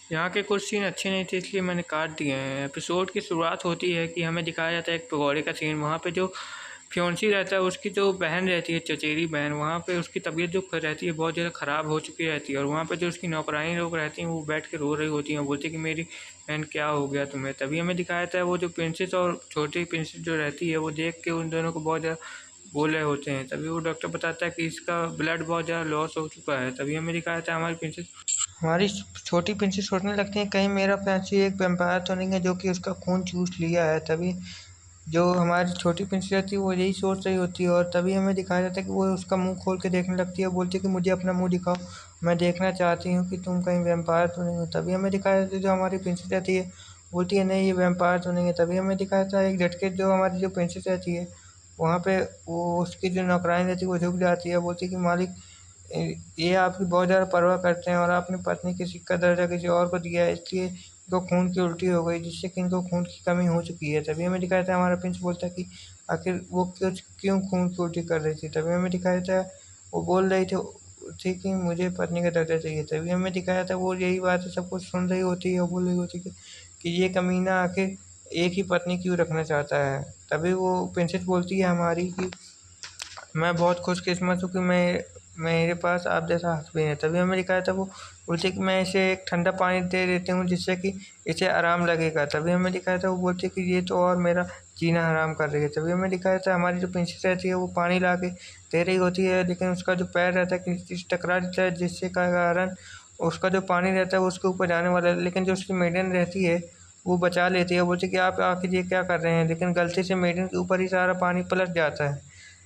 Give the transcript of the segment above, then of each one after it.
यहाँ के कुछ सीन अच्छे नहीं थे इसलिए मैंने काट दिए हैं। एपिसोड की शुरुआत होती है कि हमें दिखाया जाता है एक पकौड़े का सीन। वहाँ पे जो फ्योंसी रहता है उसकी जो बहन रहती है, चचेरी बहन, वहाँ पे उसकी तबीयत जो रहती है बहुत ज़्यादा ख़राब हो चुकी रहती है। और वहाँ पे जो उसकी नौकरानी लोग रहती हैं वो बैठ के रो रही होती हैं, बोलती हैं कि मेरी बहन क्या हो गया तुम्हें। तभी हमें दिखाया जाता है वो जो प्रिंसेस और छोटी प्रिंसेस जो रहती है वो देख के उन दोनों को बहुत ज़्यादा बोल रहे होते हैं। तभी वो डॉक्टर बताता है कि इसका ब्लड बहुत ज़्यादा लॉस हो चुका है। तभी हमें दिखाया जाता है हमारी छोटी प्रिंसेस सोचने लगती है कहीं मेरा फियांसी एक वैम्पायर तो नहीं है जो कि उसका खून चूस लिया है। तभी जो हमारी छोटी प्रिंसेस रहती है वो यही सोच रही होती है। और तभी हमें दिखाया जाता है कि वो उसका मुंह खोल के देखने लगती है, बोलती है कि मुझे अपना मुंह दिखाओ, मैं देखना चाहती हूँ कि तुम कहीं वैम्पायर तो नहीं हो। तभी हमें दिखाया जाता है जो हमारी प्रिंसेस रहती है बोलती है नहीं ये वैम्पायर तो नहीं है। तभी हमें दिखाया जाता है एक झटके जो हमारी जो प्रिंसेस रहती है वहाँ पे वो उसकी जो नौकरानी रहती है वो झुक जाती है, बोलती है कि मालिक ये आपकी बहुत ज़्यादा परवाह करते हैं और आपने पत्नी किसी का दर्जा किसी और को दिया है, इसलिए इनको खून की उल्टी हो गई जिससे कि इनको खून की कमी हो चुकी है। तभी हमें दिखाया था हमारा प्रिंस बोलता है कि आखिर वो क्यों खून की उल्टी कर रही थी। तभी हमें दिखाया था वो बोल रही थी कि मुझे पत्नी का दर्जा चाहिए। तभी हमें दिखाया था वो यही बात है सब कुछ सुन रही होती है और बोल रही होती है कि ये कमीना आखिर एक ही पत्नी क्यों रखना चाहता है। तभी वो प्रिंसेस बोलती है हमारी कि मैं बहुत खुशकिस्मत हूँ कि मेरे पास आप जैसा हस्बैंड है। तभी हमें दिखाया था वो बोलती है कि मैं इसे एक ठंडा पानी दे देती हूँ जिससे कि इसे आराम लगेगा। तभी हमें दिखाया था वो बोलती है कि ये तो और मेरा जीना हराम कर रही है। तभी हमें दिखाया था हमारी जो प्रिंसेस रहती है वो पानी ला के दे रही होती है, लेकिन उसका जो पैर रहता है किसी चीज़ टकरा देता है जिससे कारण उसका जो पानी रहता है वो उसके ऊपर जाने वाला है। लेकिन जो उसकी मेडन रहती है वो बचा लेती है, बोलती है कि आप आखिर ये क्या कर रहे हैं। लेकिन गलती से मेडन के ऊपर ही सारा पानी पलट जाता है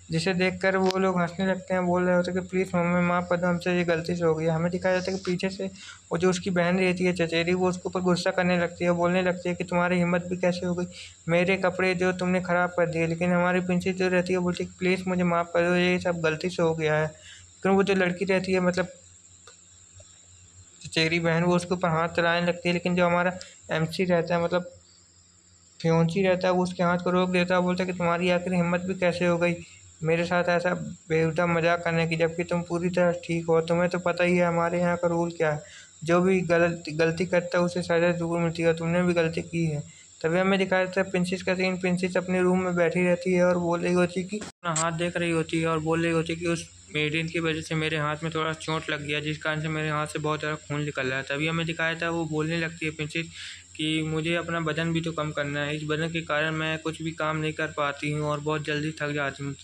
जिसे देखकर वो लोग हँसने लगते हैं, बोल रहे होते हैं कि प्लीज़ हमें माफ़ कर दो, हमसे ये गलती से हो गई। हमें दिखाया जाता है कि पीछे से वो जो उसकी बहन रहती है चचेरी वो उसके ऊपर गुस्सा करने लगती है, बोलने लगती है कि तुम्हारी हिम्मत भी कैसे हो गई मेरे कपड़े जो तुमने ख़राब कर दिए। लेकिन हमारी प्रिंसेस जो रहती है बोलती है कि प्लीज़ मुझे माफ़ कर दो, ये सब गलती से हो गया है। लेकिन वो जो लड़की रहती है मतलब चचेरी बहन वो उसके ऊपर हाथ चलाने लगती है, लेकिन जो हमारा एमसी रहता है मतलब फ्योंसी रहता है वो उसके हाथ को रोक देता है, बोलता है कि तुम्हारी आखिर हिम्मत भी कैसे हो गई मेरे साथ ऐसा बेहुदा मजाक करने की, जबकि तुम पूरी तरह ठीक हो। तुम्हें तो पता ही है हमारे यहाँ का रूल क्या है, जो भी गलती करता है उसे सजा ज़रूर मिलती है, तुमने भी गलती की है। तभी हमें दिखाया जाता है प्रिंसेस का सीन। प्रिंसेस अपने रूम में बैठी रहती है और बोल रही होती है कि अपना हाथ देख रही होती है और बोल रही होती है कि उस मेडिन की वजह से मेरे हाथ में थोड़ा चोट लग गया जिस कारण से मेरे हाथ से बहुत ज़्यादा खून निकल रहा है। तभी हमें दिखाया था वो बोलने लगती है प्रिंसेस कि मुझे अपना वज़न भी तो कम करना है, इस वज़न के कारण मैं कुछ भी काम नहीं कर पाती हूँ और बहुत जल्दी थक जाती हूँ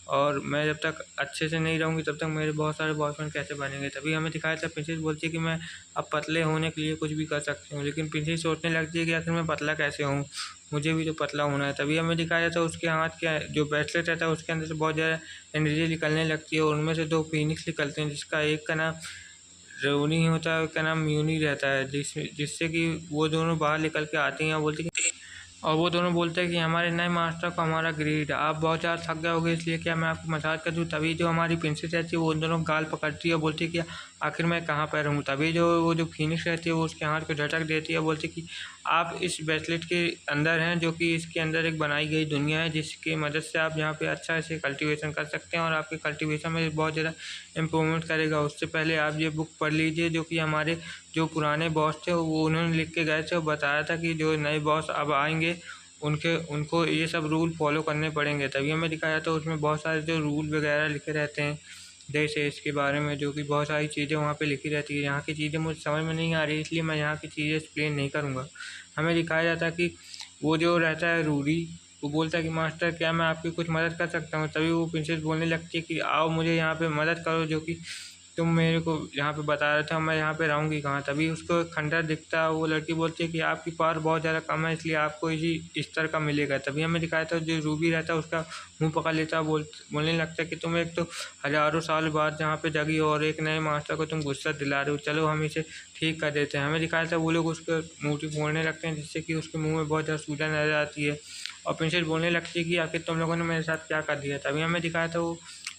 और मैं जब तक अच्छे से नहीं रहूँगी तब तक मेरे बहुत सारे बॉयफ्रेंड कैसे बनेंगे। तभी हमें दिखाया था प्रिंसेस बोलती है कि मैं अब पतले होने के लिए कुछ भी कर सकती हूँ, लेकिन प्रिंसेस सोचने लगती है कि आखिर मैं पतला कैसे हूँ, मुझे भी तो पतला होना है। तभी हमें दिखाया जाता है उसके हाथ के जो ब्रेसलेट रहता है उसके अंदर से बहुत ज़्यादा एनर्जी निकलने लगती है और उनमें से दो फीनिक्स निकलते हैं जिसका एक का नाम रोनी होता है, उसका नाम म्यूनी रहता है, जिससे कि वो दोनों बाहर निकल के आती हैं और बोलती हैं और वो दोनों बोलते हैं कि हमारे नए मास्टर को हमारा ग्रेड, आप बहुत ज़्यादा थक गए होगे इसलिए क्या मैं आपको मसाज कर दूँ। तभी जो हमारी प्रिंसेस रहती है वो उन दोनों गाल पकड़ती है और बोलती है कि आखिर मैं कहाँ पर रहूँ। तभी जो वो जो फिनिक्स रहती है वो उसके हाथ को झटक देती है, बोलती है कि आप इस ब्रेसलेट के अंदर हैं, जो कि इसके अंदर एक बनाई गई दुनिया है जिसकी मदद से आप यहाँ पे अच्छा से कल्टीवेशन कर सकते हैं और आपके कल्टीवेशन में बहुत ज़्यादा इम्प्रूवमेंट करेगा। उससे पहले आप ये बुक पढ़ लीजिए जो कि हमारे जो पुराने बॉस थे वो उन्होंने लिख के गए थे और बताया था कि जो नए बॉस अब आएंगे उनको ये सब रूल फॉलो करने पड़ेंगे। तभी हमें दिखाया था उसमें बहुत सारे जो रूल वगैरह लिखे रहते हैं देश एश के बारे में, जो कि बहुत सारी चीज़ें वहाँ पे लिखी रहती है। यहाँ की चीज़ें मुझे समझ में नहीं आ रही इसलिए मैं यहाँ की चीज़ें एक्सप्लेन नहीं करूँगा। हमें दिखाया जाता है कि वो जो रहता है रूरी वो बोलता है कि मास्टर क्या मैं आपकी कुछ मदद कर सकता हूँ। तभी वो प्रिंसेस बोलने लगती है कि आओ मुझे यहाँ पे मदद करो, जो कि तुम मेरे को यहाँ पे बता रहे थे मैं यहाँ पे रहूँगी कहाँ। तभी उसको एक खंडर दिखता है, वो लड़की बोलती है कि आपकी पावर बहुत ज़्यादा कम है इसलिए आपको इसी स्तर का मिलेगा। तभी हमें दिखाया था जो रूबी रहता है उसका मुंह पकड़ लेता है, बोलने लगता है कि तुम एक तो हज़ारों साल बाद यहाँ पे जगी हो और एक नए मास्टर को तुम गुस्सा दिला रहे हो, चलो हम इसे ठीक कर देते हैं। हमें दिखाया था वो लोग उसको मूर्ति फोड़ने लगते हैं जिससे कि उसके मुँह में बहुत ज़्यादा सूजन नजर आती है और प्रिंसेस बोलने लगती है कि आखिर तुम लोगों ने मेरे साथ क्या कर दिया। तभी हमें दिखाया था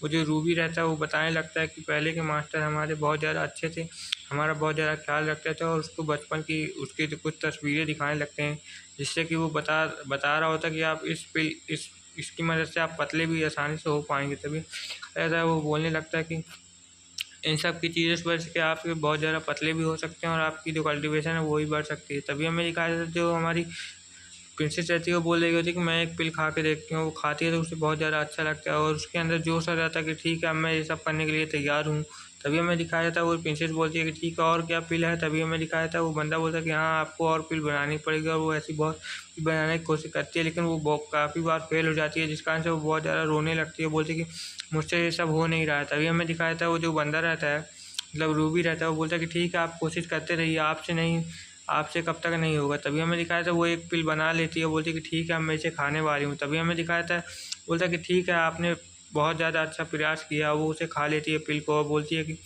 वो जो रूबी रहता है वो बताने लगता है कि पहले के मास्टर हमारे बहुत ज़्यादा अच्छे थे, हमारा बहुत ज़्यादा ख्याल रखते थे और उसको बचपन की उसकी जो कुछ तस्वीरें दिखाने लगते हैं जिससे कि वो बता रहा होता है कि आप इसकी मदद से आप पतले भी आसानी से हो पाएंगे। तभी ऐसा वो बोलने लगता है कि इन सब की चीज़ों की वजह से क्या आप बहुत ज़्यादा पतले भी हो सकते हैं और आपकी जो कल्टीवेशन है वो भी बढ़ सकती है। तभी हमें दिखाया जाता है जो हमारी प्रिंसेस रहती है वो बोल रही होती है कि मैं एक पिल खा के देखती हूँ, वो खाती है तो उसे बहुत ज़्यादा अच्छा लगता है और उसके अंदर जोश आ जाता है कि ठीक है अब मैं ये सब करने के लिए तैयार हूँ। तभी हमें दिखाया जाता है वो प्रिंसेस बोलती है कि ठीक है और क्या पिल है? तभी हमें दिखाया जाता है वो बंदा बोलता है कि हाँ आपको और पिल बनानी पड़ेगी और वो ऐसी बहुत बनाने की कोशिश करती है लेकिन वो काफ़ी बार फेल हो जाती है जिस कारण से वो बहुत ज़्यादा रोने लगती है, बोलती है कि मुझसे ये सब हो नहीं रहा है। तभी हमें दिखाया जाता है वो जो बंदा रहता है मतलब रूबी रहता है वो बोलता है कि ठीक है आप कोशिश करते रहिए, आपसे कब तक नहीं होगा। तभी हमें दिखाया था वो एक पिल बना लेती है, बोलती है कि ठीक है अब मैं इसे खाने वाली हूँ। तभी हमें दिखाया था बोलता है कि ठीक है आपने बहुत ज़्यादा अच्छा प्रयास किया, वो उसे खा लेती है पिल को और बोलती है कि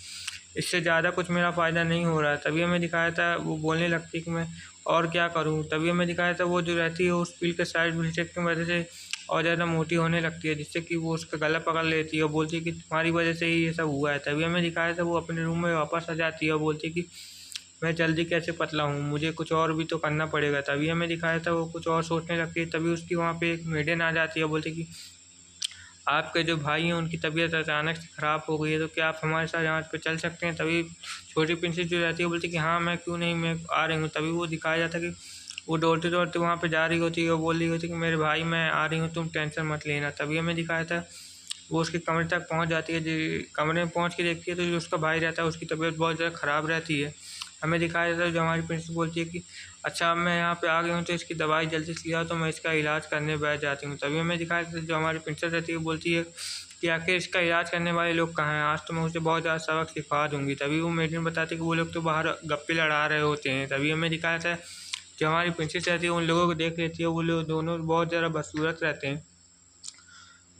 इससे ज़्यादा कुछ मेरा फ़ायदा नहीं हो रहा है। तभी हमें दिखाया था वो बोलने लगती है कि मैं और क्या करूँ? तभी हमें दिखाया था वो जो रहती है उस पिल के साइड इफ़ेक्ट की वजह से और ज़्यादा मोटी होने लगती है, जिससे कि वो उसका गला पकड़ लेती है और बोलती है कि तुम्हारी वजह से ही ये सब हुआ है। तभी हमें दिखाया था वो अपने रूम में वापस आ जाती है और बोलती है कि मैं जल्दी कैसे पतला हूँ, मुझे कुछ और भी तो करना पड़ेगा। तभी हमें दिखाया था वो कुछ और सोचने लगती है, तभी उसकी वहाँ पे एक मेडेन आ जाती है, बोलती है कि आपके जो भाई हैं उनकी तबीयत अचानक से ख़राब हो गई है, तो क्या आप हमारे साथ जाँच पे चल सकते हैं? तभी छोटी प्रिंसेस जो रहती है बोलती है कि हाँ, मैं क्यों नहीं, मैं आ रही हूँ। तभी वो दिखाया जाता है कि वो दौड़ते-दौड़ते वहाँ पे जा रही होती है और बोल रही होती है कि मेरे भाई मैं आ रही हूँ, तुम टेंशन मत लेना। तभी हमें दिखाया था वो उसके कमरे तक पहुँच जाती है, कमरे में पहुँच के देखती है तो जो उसका भाई रहता है उसकी तबीयत बहुत ज़्यादा ख़राब रहती है। हमें दिखाया जाता है जो हमारी प्रिंसेस बोलती है कि अच्छा अब मैं यहाँ पे आ गई हूँ तो इसकी दवाई जल्दी से ले आओ तो मैं इसका इलाज करने बैठ जाती हूँ। तभी हमें दिखाया जाता है जो हमारी प्रिंसेस रहती है बोलती है कि आखिर इसका इलाज करने वाले लोग कहाँ हैं? आज तो मैं उसे बहुत ज़्यादा सबक सिखा दूँगी। तभी वो मेडन बताती है कि वो लोग तो बाहर गप्पे लड़ा रहे होते हैं। तभी हमें दिखाया जाता है जो हमारी प्रिंसेस रहती है उन लोगों को देख लेती है, वो लोग दोनों बहुत ज़्यादा बदसूरत रहते हैं।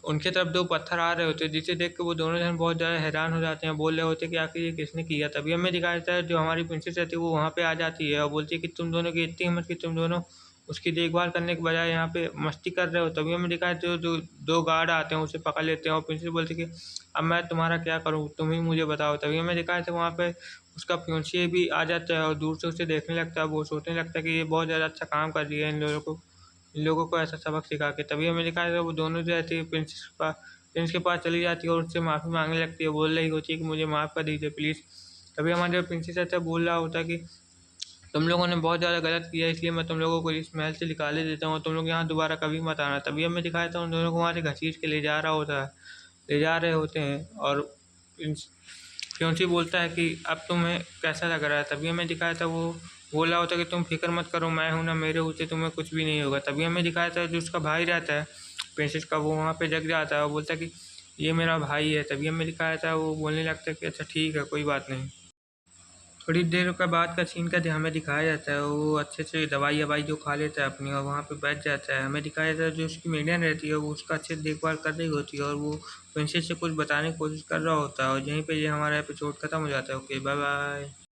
उनके तरफ 2 पत्थर आ रहे होते हैं, जिसे देख के वो दोनों जन बहुत ज़्यादा हैरान हो जाते हैं, बोल रहे होते हैं कि आखिर ये किसने किया? तभी हमें दिखाया जाता है जो हमारी प्रिंसेस रहती है वो वहाँ पे आ जाती है और बोलती है कि तुम दोनों की इतनी हिम्मत कि तुम दोनों उसकी देखभाल करने के बजाय यहाँ पे मस्ती कर रहे हो। तभी हमें दिखाया जो जो 2 गार्ड आते हैं उसे पकड़ लेते हैं और प्रिंसेस बोलती है कि अब मैं तुम्हारा क्या करूँ? तुम ही मुझे बताओ। तभी हमें दिखाया था वहाँ पे उसका फियांसे भी आ जाता है और दूर से उसे देखने लगता है, वो सोचने लगता है कि ये बहुत ज़्यादा अच्छा काम कर रही है इन लोगों को ऐसा सबक सिखा के। तभी हमें दिखाया था वो दोनों जो रहती है प्रिंस के पास चली जाती है और उससे माफ़ी माँगने लगती है, बोल रही होती है कि मुझे माफ़ कर दीजिए प्लीज़। तभी हमारा जो प्रिंसेस रहता है बोल रहा होता है कि तुम लोगों ने बहुत ज़्यादा गलत किया है इसलिए मैं तुम लोगों को इस महल से निकाल ही देता हूँ और तुम लोग यहाँ दोबारा कभी मत आना। तभी हमें दिखाया था उन दोनों को वहाँ से घसीट के ले जा रहे होते हैं और प्रिंस फ्योंसी बोलता है कि अब तुम्हें कैसा लग रहा है? तभी हमें दिखाया था वो बोल रहा होता है कि तुम फ़िक्र मत करो, मैं हूँ ना, मेरे होते तुम्हें कुछ भी नहीं होगा। तभी हमें दिखाया था जो उसका भाई रहता है प्रिंसेस का, वो वहाँ पे जग जाता है और बोलता है कि ये मेरा भाई है। तभी हमें दिखाया था वो बोलने लगता है कि अच्छा ठीक है, कोई बात नहीं। थोड़ी देर के बाद का सीन का हमें दिखाया जाता है वो अच्छे से दवाई-ववाई जो खा लेता है अपनी और वहाँ पे बैठ जाता है। हमें दिखाया जाता है जो उसकी मेडियन रहती है वो उसका अच्छे से देखभाल कर रही होती है और वो प्रिंसेस से कुछ बताने की कोशिश कर रहा होता है और यहीं पे ये हमारा एपिसोड खत्म हो जाता है। Okay, bye bye.